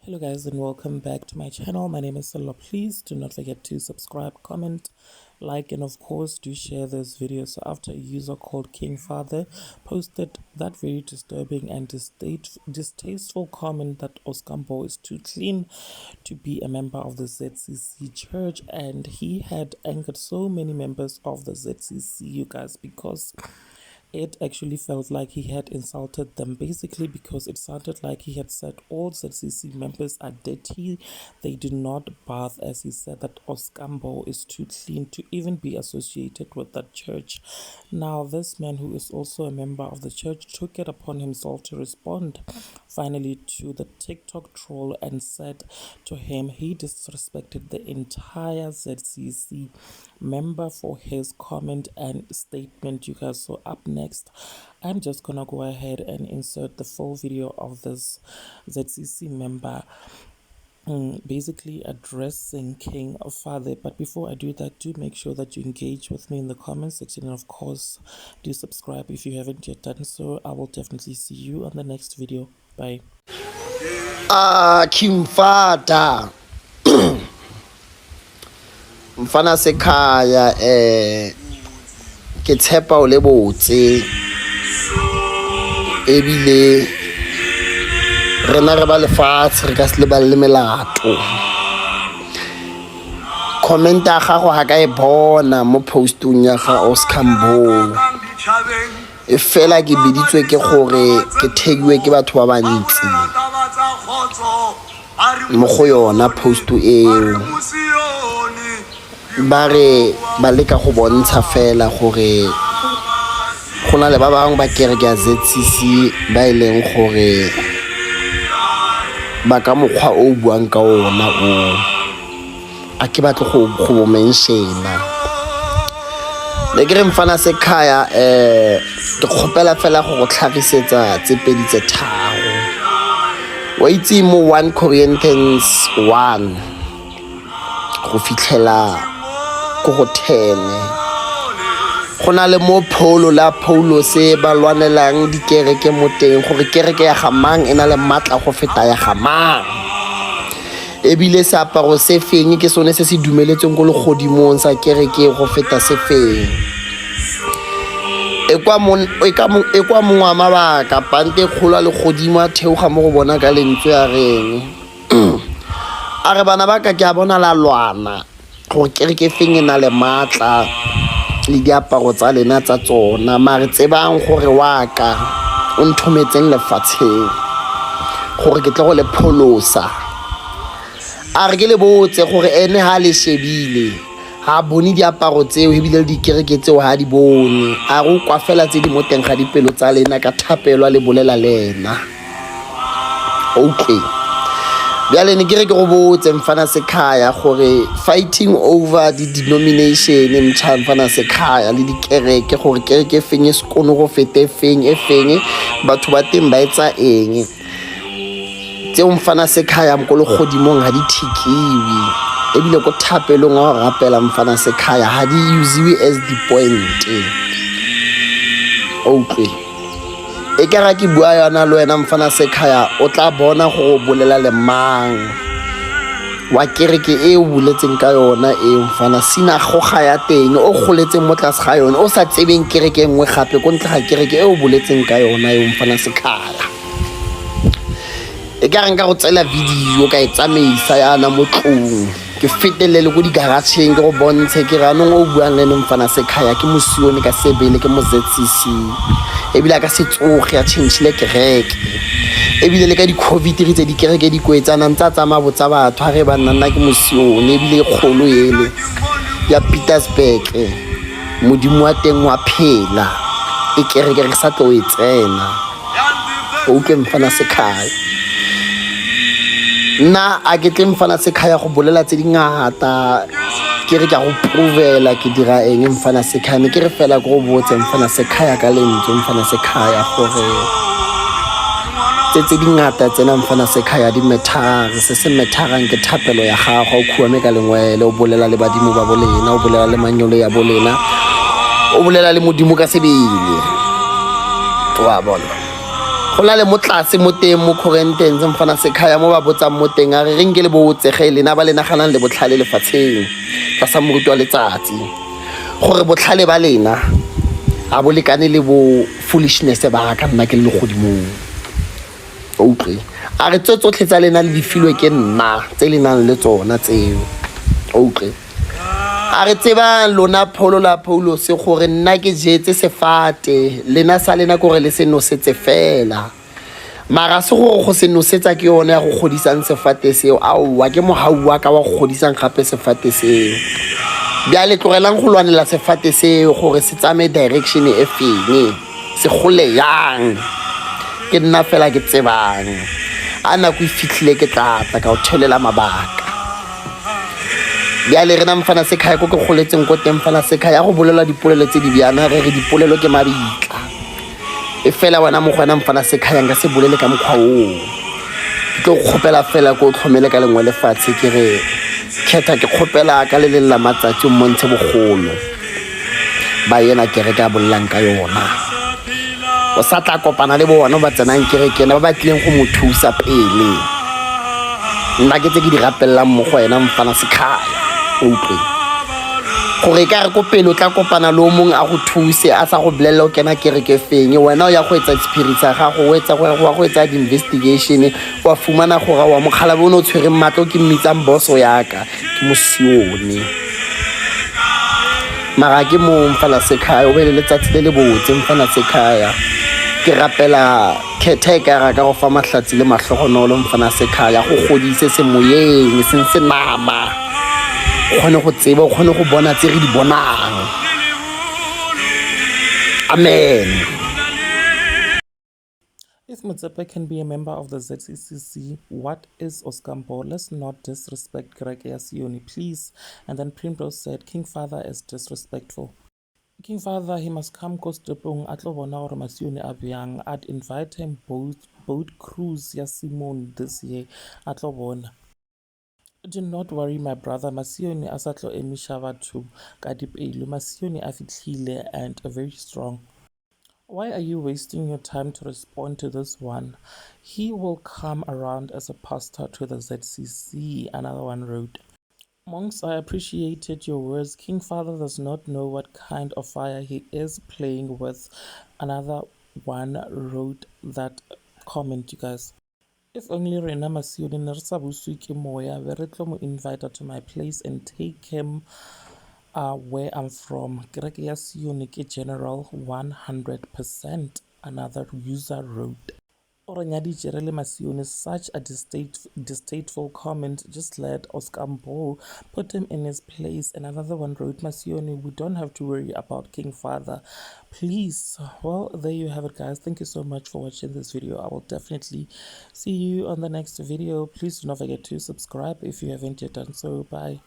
Hello guys and welcome back to my channel. My name is Salo. Please do not forget to subscribe, comment, like, and of course do share this video. So after a user called King Father posted that very disturbing and distasteful comment that Oscar Mbo is too clean to be a member of the ZCC church, and he had angered so many members of the ZCC, you guys, because it actually felt like he had insulted them, basically because it sounded like he had said all ZCC members are dirty, they do not bath, as he said that Oscar Mbo is too clean to even be associated with that church. Now this man, who is also a member of the church, took it upon himself to respond finally to the TikTok troll and said to him he disrespected the entire ZCC member for his comment and statement, you guys. So up next, I'm just gonna go ahead and insert the full video of this ZCC member basically addressing King Father. But before I do that, do make sure that you engage with me in the comment section, and of course do subscribe if you haven't yet done so. I will definitely see you on the next video. Bye. King Father mfana sekhaya ke tshepa o le botse ebile rena re ba lefatshe re ka se le ba le melato. Comment ya gago ha ka e bona mo postung ya ga Oscar Mbo e fela ke biditswe ke gore ke thegiwe ke batho ba bantsi mo go yona postu eo, ba re ba leka go bontsha fela gore go na le ba bangwe ba kereke ya ZCC ba ileng gore ba ka mokgwa o buang ka ona o a ke batla go mentiona le ke re mfana sekhaya ke kgopela fela go tlhagisetsa tse pedi tse tharo. Wa itse mo 1 Corinthians 1 go fitlhela go go 10 go na le mo Paulo se ba lwanelang dikereke mo teng gore kereke ya gamang ena le matla go feta ya gamang, ebile seaparo se feng ke sone se se dumeletseng go le godimong sa kereke go feta se feng. E kwa mongwe wa mabaka pante kgolo le godimo a theoga mo go bona ka lentswe a reng a re bana ba ka ke a bona la lwana gore kereke feng e na le matla le diaparo tsa lena tsa tsona, mare tsebang gore wa ka o nthometseng lefatsheng gore ke tle go le pholosa. A re ke le botse gore ene ha le shebile ha bone diaparo tseo ebile le dikereke tseo ha di bone, a go kwa fela tse di mo teng ga dipelo tsa lena ka thapelwa le bolela lena. Okay, bjale ne ke re ke go botse mfana sekhaya gore fighting over the denomination mfana sekhaya le dikereke gore kereke feng e sekono go fete feng e feng batho ba teng ba etsa eng tseo mfana sekhaya mkolo godimong ha di thikiwi ebile go thapelong ga go rapela mfana sekhaya ha di usiwe as the point. Okay, e ka ra ke bua yana le wena mfana sekhaya o tla bona go bolela le mang wa kereke e o buletseng ka yona e mfana sina goga ya teng o goletseng mo tlase ga yona o sa tsebeng kereke engwe gape go ntla ga kereke e o buletseng ka yona e mfana sekhaya. E ka reng ka go tsela video ka e tsamaisa yana mo tlong ke fetelele go di garageng ke go bontshe ke ra nong o buang le mfana sekhaya ke mosione ka sebele ke mo ZCC ebile ka se tsoge ya change le kereke ebile le ka di covid re tse di kereke di kwetsana ntsa tsa mabotsa batho ha re ba nna ke mosione ebile kgolo ele ya Petersburg modimo wa teng wa phela e kereke re sa tlo e tsena o ke mfana sekhaya. Na a ke tle mfana sekhaya go bolela tse di ngata ke re ka go provela ke dira eng mfana sekhaya ne ke re fela go botse mfana sekhaya ka lentswe mfana sekhaya gore tse di ngata tsena mfana sekhaya di methara se metharang ke thapelo ya gago o khuame ka lengwele o bolela le badimo ba bolena o bolela le manyolo ya bolena o bolela le modimo ka sebele wa bona go na le mo tlase mo teng mo Corinthians mfana sekhaya mo ba botsang mo teng a re reng ke le botsege le na ba le naganang le botlhale lefatsheng ka sa moruti wa letsatsi gore botlhale ba lena a bo lekane le bo foolishness ba ka nna ke le godimo okay a re tsotlhe tsa lena le difilwe ke nna tse le nang le tsona tseo okay a re tseba lona Paulo la Paulo se gore nna ke jetse sefate lena sa lena gore le se nosetse fela mara se gore go se nosetsa ke yone ya go godisang sefate seo wa ke mohaua ka wa go godisang gape sefate seo bia le tlorelang go lwanela sefate seo gore se tsame direction e feng se gole yang ke nna fela ke tsebang ana go fitlhile ke tlatla ka o thelela mabaka bia le rena mfana sekhaya go ke goletseng go teng mfana sekhaya go bolela dipolelo tse di biana re dipolelo ke mabitla e fela wena mo gona mfana sekhaya nga se bolele ka mokgwa o ke tlo khopela fela go tlhomele ka lengwe lefatshe ke re khetha ke khopela ka le la matsatsi o montshe bogolo ba yena ke re ka bollang ka yona o sa tla kopana le bona ba tsenang ke re kena ba batleng go mo thusa pele nna ke tse ke di rapellang mo go ena mfana sekhaya okay gore ka re go pelo tla kopana le o mong a go thuse a sa go bolella o kena ke re ke feng wena o ya go etsa spirit sa gago o etsa go etsa di investigation wa fumana gore wa mogala bona o tshwere matlo ke mmitsang boss o yaka ke mosione mara ke mo mfana sekhaya o bele letsatsi le le botse mfana sekhaya ke rapela caretaker ka go fa mahlatsi le mahlogonolo mfana sekhaya go godise se moyeng se mama khone go tseba o khone go bona tse re di bonang amen. If Motsepe can be a member of the ZCCC, what is Oscar Mbo? Let's not disrespect Greg Yasioni, please. And then Primrose said, King Father is disrespectful. King Father, he must come Kostepong atlo bona gore Masione a byang. I'd invite him boat cruise ya Simon this year atlo bona. Do not worry, my brother. Masione a sa tlo emisha batho ka dipelo. Masione a fitlhile and very strong. Why are you wasting your time to respond to this one? He will come around as a pastor to the ZCC, another one wrote. Monks, I appreciated your words. King Father does not know what kind of fire he is playing with. Another one wrote that comment, you guys. If only Rena Masione ne re sa buswe ke moya, be re tlo mo invite to my place and take him where I'm from. Greg Yasione ke general 100%. Another user wrote. Oranyadi Masione, such a distasteful comment. Just let Oscar Mbo put him in his place. And another one wrote, Masione, we don't have to worry about King Father. Please. Well, there you have it, guys. Thank you so much for watching this video. I will definitely see you on the next video. Please do not forget to subscribe if you haven't yet done so. Bye.